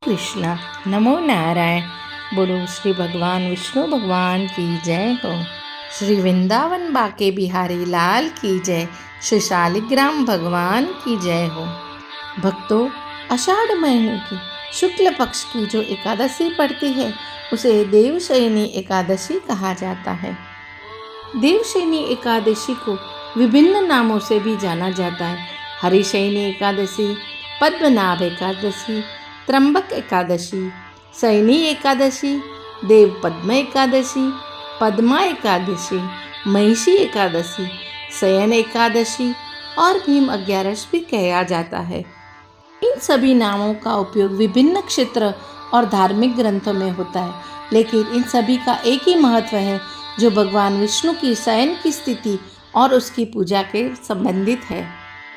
कृष्णा। नमो नारायण। बोलो श्री भगवान विष्णु भगवान की जय हो। श्री वृंदावन बाके बिहारी लाल की जय। श्री शालिग्राम भगवान की जय हो। भक्तों, आषाढ़ महीने की शुक्ल पक्ष की जो एकादशी पड़ती है उसे देवशयनी एकादशी कहा जाता है। देवशयनी एकादशी को विभिन्न नामों से भी जाना जाता है। हरिशयनी एकादशी, पद्मनाभ एकादशी, त्र्यंबक एकादशी, शयनी एकादशी, देव पद्म एकादशी, पद्मा एकादशी, महिषी एकादशी, शयन एकादशी और भीम 11 भी कहा जाता है। इन सभी नामों का उपयोग विभिन्न क्षेत्र और धार्मिक ग्रंथों में होता है, लेकिन इन सभी का एक ही महत्व है जो भगवान विष्णु की शयन की स्थिति और उसकी पूजा के संबंधित है।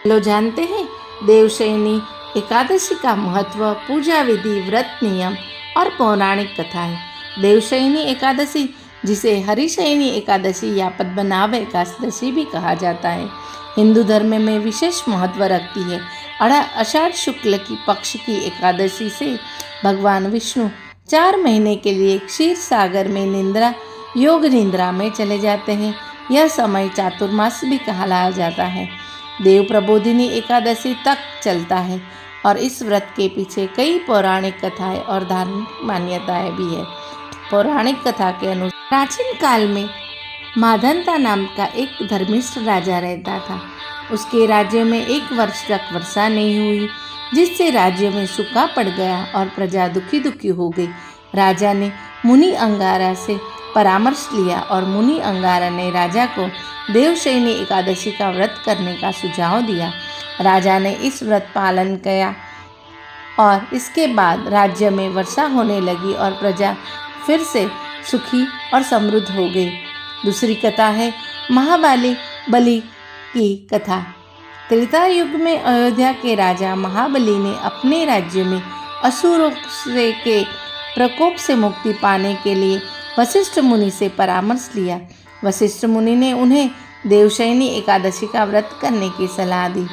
लोग जानते हैं देवशयनी एकादशी का महत्व, पूजा विधि, व्रत नियम और पौराणिक कथा है। देवशयनी एकादशी, जिसे हरिशयनी एकादशी या पद्मनाभ एकादशी भी कहा जाता है, हिंदू धर्म में विशेष महत्व रखती है। आषाढ़ शुक्ल की पक्ष की एकादशी से भगवान विष्णु 4 महीने के लिए क्षीर सागर में निद्रा, योग निद्रा में चले जाते हैं। यह समय चातुर्मास भी कहा जाता है। देव प्रबोधिनी एकादशी तक चलता है और इस व्रत के पीछे कई पौराणिक कथाएं और धार्मिक मान्यताएं भी है। पौराणिक कथा के अनुसार प्राचीन काल में माधंता नाम का एक धर्मिष्ठ राजा रहता था। उसके राज्य में 1 वर्ष तक वर्षा नहीं हुई, जिससे राज्य में सूखा पड़ गया और प्रजा दुखी हो गई। राजा ने मुनि अंगारा से परामर्श लिया और मुनि अंगारा ने राजा को देवशयनी एकादशी का व्रत करने का सुझाव दिया। राजा ने इस व्रत पालन किया और इसके बाद राज्य में वर्षा होने लगी और प्रजा फिर से सुखी और समृद्ध हो गई। दूसरी कथा है महाबली बलि की कथा। त्रेता युग में अयोध्या के राजा महाबली ने अपने राज्य में असुरों के प्रकोप से मुक्ति पाने के लिए वशिष्ठ मुनि से परामर्श लिया। वशिष्ठ मुनि ने उन्हें देवशयनी एकादशी का व्रत करने की सलाह दी।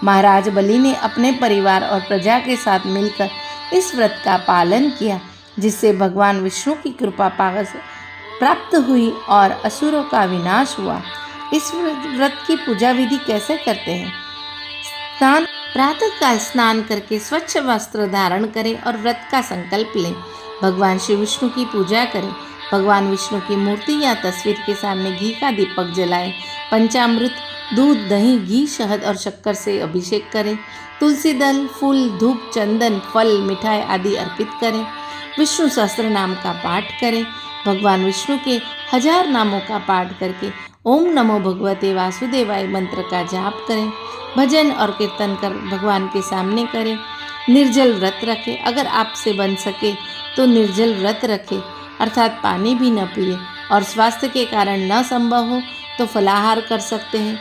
महाराज बलि ने अपने परिवार और प्रजा के साथ मिलकर इस व्रत का पालन किया, जिससे भगवान विष्णु की कृपा प्राप्त हुई और असुरों का विनाश हुआ। इस व्रत की पूजा विधि कैसे करते हैं? प्रातः काल स्नान करके स्वच्छ वस्त्र धारण करें और व्रत का संकल्प लें। भगवान श्री विष्णु की पूजा करें। भगवान विष्णु की मूर्ति या तस्वीर के सामने घी का दीपक जलाएं। पंचामृत, दूध, दही, घी, शहद और शक्कर से अभिषेक करें। तुलसी दल, फूल, धूप, चंदन, फल, मिठाई आदि अर्पित करें। विष्णु सहस्त्र नाम का पाठ करें। भगवान विष्णु के 1000 नामों का पाठ करके ओम नमो भगवते वासुदेवाय मंत्र का जाप करें। भजन और कीर्तन कर भगवान के सामने करें। निर्जल व्रत रखें। अगर आपसे बन सके तो निर्जल व्रत रखें, अर्थात पानी भी न पिए, और स्वास्थ्य के कारण न संभव हो तो फलाहार कर सकते हैं।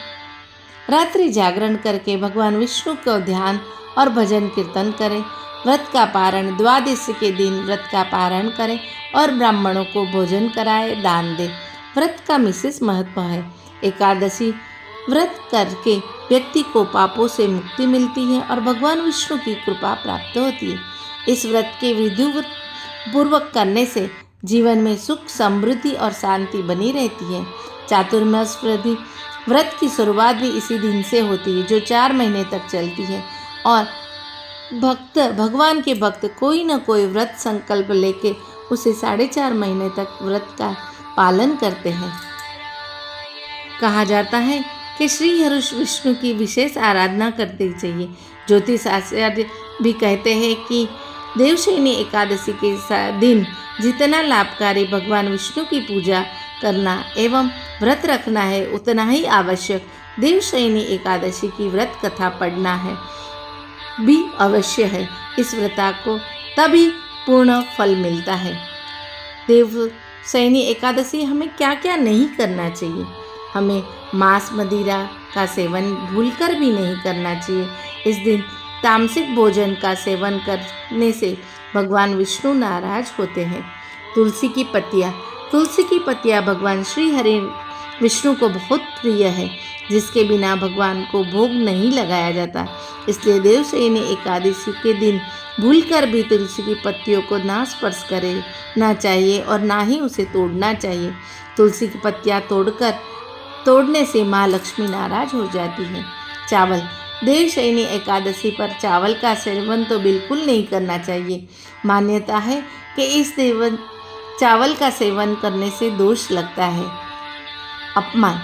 रात्रि जागरण करके भगवान विष्णु को ध्यान और भजन कीर्तन करें। व्रत का पारण द्वादशी के दिन व्रत का पारण करें और ब्राह्मणों को भोजन कराए, दान दें। व्रत का विशेष महत्व है। एकादशी व्रत करके व्यक्ति को पापों से मुक्ति मिलती है और भगवान विष्णु की कृपा प्राप्त होती है। इस व्रत के विधिवत पूर्वक करने से जीवन में सुख, समृद्धि और शांति बनी रहती है। चातुर्मास व्रत की शुरुआत भी इसी दिन से होती है, जो 4 महीने तक चलती है, और भगवान के भक्त कोई न कोई व्रत संकल्प लेके उसे 4.5 महीने तक व्रत का पालन करते हैं। कहा जाता है कि श्री हरि विष्णु की विशेष आराधना करनी चाहिए। ज्योतिष आचार्य भी कहते हैं कि देवशयनी एकादशी के दिन जितना लाभकारी भगवान विष्णु की पूजा करना एवं व्रत रखना है, उतना ही आवश्यक देवशयनी एकादशी की व्रत कथा पढ़ना है भी अवश्य है। इस व्रता को तभी पूर्ण फल मिलता है। देवशयनी एकादशी हमें क्या क्या नहीं करना चाहिए? हमें मांस मदिरा का सेवन भूलकर भी नहीं करना चाहिए। इस दिन तामसिक भोजन का सेवन करने से भगवान विष्णु नाराज होते हैं। तुलसी की पत्तियाँ भगवान श्री हरि विष्णु को बहुत प्रिय है, जिसके बिना भगवान को भोग नहीं लगाया जाता। इसलिए देवशयनी एकादशी के दिन भूलकर भी तुलसी की पत्तियों को ना स्पर्श करना चाहिए और ना ही उसे तोड़ना चाहिए। तुलसी की पत्तियाँ तोड़ने से माँ लक्ष्मी नाराज हो जाती है। चावल। देवशयनी एकादशी पर चावल का सेवन तो बिल्कुल नहीं करना चाहिए। मान्यता है कि इस चावल का सेवन करने से दोष लगता है। अपमान।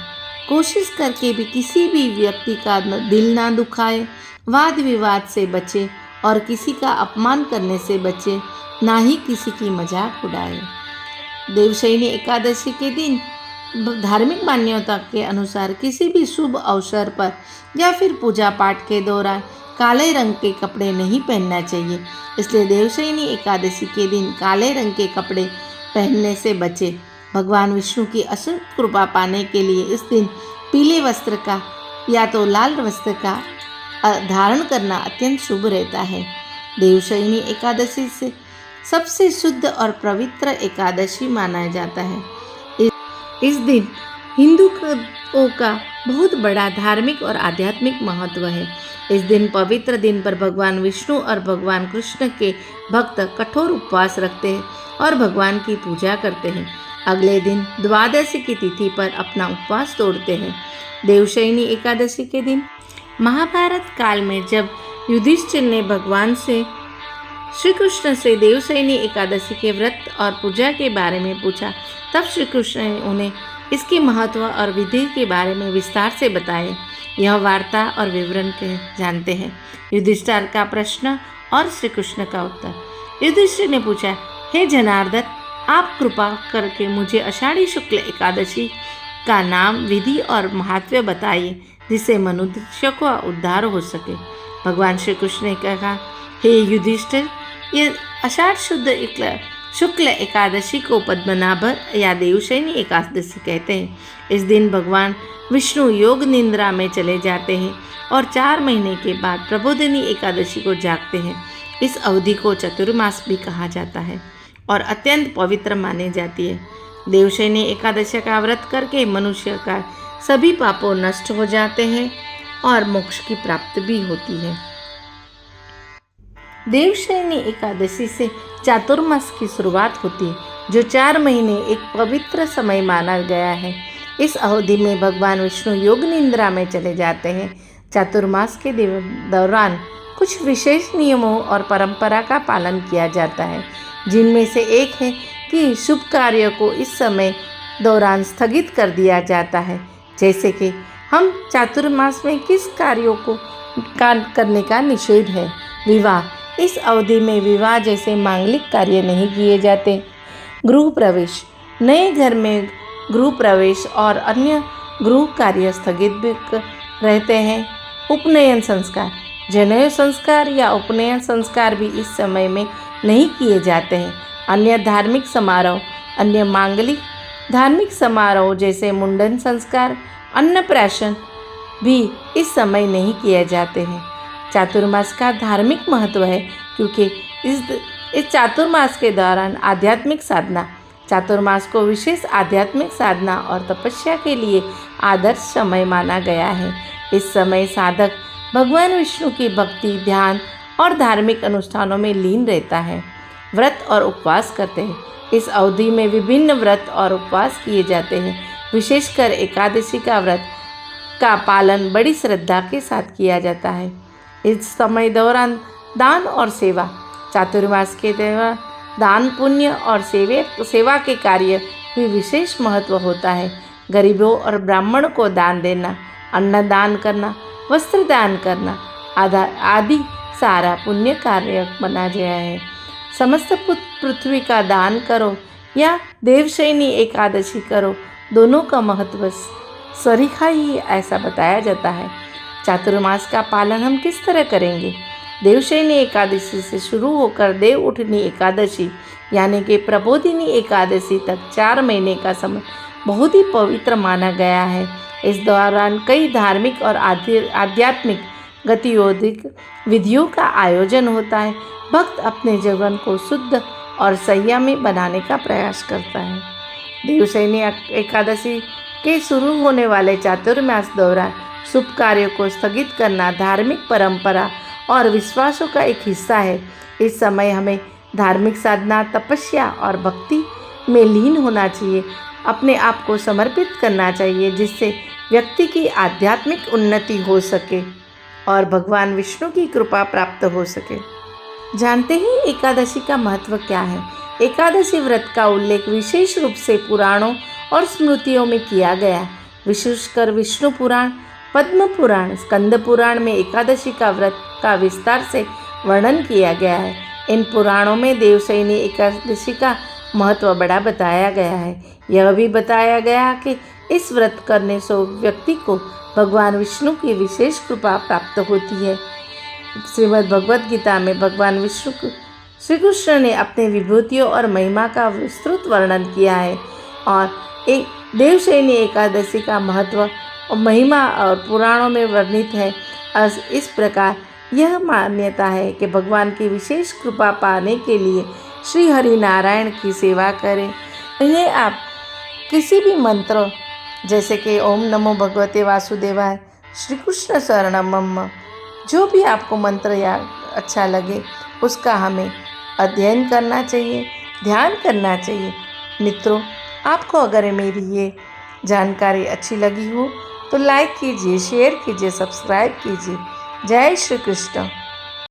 कोशिश करके भी किसी भी व्यक्ति का दिल ना दुखाए, वाद विवाद से बचे और किसी का अपमान करने से बचे, ना ही किसी की मजाक उड़ाए। देवशयनी एकादशी के दिन धार्मिक मान्यता के अनुसार किसी भी शुभ अवसर पर या फिर पूजा पाठ के दौरान काले रंग के कपड़े नहीं पहनना चाहिए। इसलिए देवशयनी एकादशी के दिन काले रंग के कपड़े पहनने से बचे। भगवान विष्णु की असीम कृपा पाने के लिए इस दिन पीले वस्त्र का या तो लाल वस्त्र का धारण करना अत्यंत शुभ रहता है। देवशयनी एकादशी से सबसे शुद्ध और पवित्र एकादशी माना जाता है। इस दिन हिंदुओं का बहुत बड़ा धार्मिक और आध्यात्मिक महत्व है। इस दिन पवित्र दिन पर भगवान विष्णु और भगवान कृष्ण के भक्त कठोर उपवास रखते हैं और भगवान की पूजा करते हैं। अगले दिन द्वादशी की तिथि पर अपना उपवास तोड़ते हैं। देवशयनी एकादशी के दिन महाभारत काल में जब युधिष्ठिर ने भगवान से श्री कृष्ण से देवशयनी एकादशी के व्रत और पूजा के बारे में पूछा, तब श्री कृष्ण ने उन्हें इसके महत्व और विधि के बारे में विस्तार से बताए। यह वार्ता और विवरण के जानते हैं। युधिष्ठिर का प्रश्न और श्री कृष्ण का उत्तर। युधिष्ठिर ने पूछा, हे जनार्दन, आप कृपा करके मुझे आषाढ़ी शुक्ल एकादशी का नाम, विधि और महत्व बताइए, जिससे मनुष्य का उद्धार हो सके। भगवान श्री कृष्ण ने कहा, हे युधिष्ठिर, ये आषाढ़ शुक्ल एकादशी को पद्मनाभ या देवशयनी एकादशी कहते हैं। इस दिन भगवान विष्णु योग निद्रा में चले जाते हैं और 4 महीने के बाद प्रबोधिनी एकादशी को जागते हैं। इस अवधि को चतुर्मास भी कहा जाता है और अत्यंत पवित्र मानी जाती है। देवशयनी एकादशी का व्रत करके मनुष्य का सभी पापों नष्ट हो जाते हैं और मोक्ष की प्राप्ति भी होती है। देवशयनी एकादशी से चातुर्मास की शुरुआत होती है, जो 4 महीने एक पवित्र समय माना गया है। इस अवधि में भगवान विष्णु योग निद्रा में चले जाते हैं। चातुर्मास के दौरान कुछ विशेष नियमों और परंपरा का पालन किया जाता है, जिनमें से एक है कि शुभ कार्यों को इस समय दौरान स्थगित कर दिया जाता है। जैसे कि हम चातुर्मास में किस कार्यों को करने का निषेध है। विवाह। इस अवधि में विवाह जैसे मांगलिक कार्य नहीं किए जाते। गृह प्रवेश। नए घर में गृह प्रवेश और अन्य गृह कार्य स्थगित भी रहते हैं। उपनयन संस्कार। जनेऊ संस्कार या उपनयन संस्कार भी इस समय में नहीं किए जाते हैं। अन्य धार्मिक समारोह। अन्य मांगलिक धार्मिक समारोह जैसे मुंडन संस्कार, अन्नप्राशन भी इस समय नहीं किए जाते हैं। चातुर्मास का धार्मिक महत्व है क्योंकि इस चातुर्मास के दौरान आध्यात्मिक साधना, चातुर्मास को विशेष आध्यात्मिक साधना और तपस्या के लिए आदर्श समय माना गया है। इस समय साधक भगवान विष्णु की भक्ति, ध्यान और धार्मिक अनुष्ठानों में लीन रहता है। व्रत और उपवास करते हैं। इस अवधि में विभिन्न व्रत और उपवास किए जाते हैं। विशेषकर एकादशी का व्रत का पालन बड़ी श्रद्धा के साथ किया जाता है। इस समय दौरान दान और सेवा। चातुर्मास के दौरान दान, पुण्य और सेवा के कार्य भी विशेष महत्व होता है। गरीबों और ब्राह्मण को दान देना, अन्न दान करना, वस्त्र दान करना आदि सारा पुण्य कार्य बना गया है। समस्त पृथ्वी का दान करो या देवशयनी एकादशी करो, दोनों का महत्व सरीखा ही ऐसा बताया जाता है। चातुर्मास का पालन हम किस तरह करेंगे? देवशयनी एकादशी से शुरू होकर देव उठनी एकादशी यानी कि प्रबोधिनी एकादशी तक 4 महीने का समय बहुत ही पवित्र माना गया है। इस दौरान कई धार्मिक और आध्यात्मिक विधियों का आयोजन होता है। भक्त अपने जीवन को शुद्ध और संयमी बनाने का प्रयास करता है। देवशयनी एकादशी के शुरू होने वाले चातुर्मास दौरान शुभ कार्यों को स्थगित करना धार्मिक परंपरा और विश्वासों का एक हिस्सा है। इस समय हमें धार्मिक साधना, तपस्या और भक्ति में लीन होना चाहिए, अपने आप को समर्पित करना चाहिए, जिससे व्यक्ति की आध्यात्मिक उन्नति हो सके और भगवान विष्णु की कृपा प्राप्त हो सके। जानते हैं एकादशी का महत्व क्या है? एकादशी व्रत का उल्लेख विशेष रूप से पुराणों और स्मृतियों में किया गया है। विशेषकर विष्णु पुराण, पद्म पुराण, स्कंद पुराण में एकादशी का व्रत का विस्तार से वर्णन किया गया है। इन पुराणों में देवशयनी एकादशी का महत्व बड़ा बताया गया है। यह भी बताया गया कि इस व्रत करने से व्यक्ति को भगवान विष्णु की विशेष कृपा प्राप्त होती है। श्रीमद् भगवद गीता में भगवान विष्णु श्री कृष्ण ने अपने विभूतियों और महिमा का विस्तृत वर्णन किया है और एक देवशयनी एकादशी का महत्व और महिमा और पुराणों में वर्णित है। इस प्रकार यह मान्यता है कि भगवान की विशेष कृपा पाने के लिए श्री हरि नारायण की सेवा करें। इन्हें आप किसी भी मंत्र जैसे कि ओम नमो भगवते वासुदेवाय, श्री कृष्ण शरणम मम, जो भी आपको मंत्र या अच्छा लगे उसका हमें अध्ययन करना चाहिए, ध्यान करना चाहिए। मित्रों, आपको अगर मेरी ये जानकारी अच्छी लगी हो तो लाइक कीजिए, शेयर कीजिए, सब्सक्राइब कीजिए। जय श्री कृष्ण।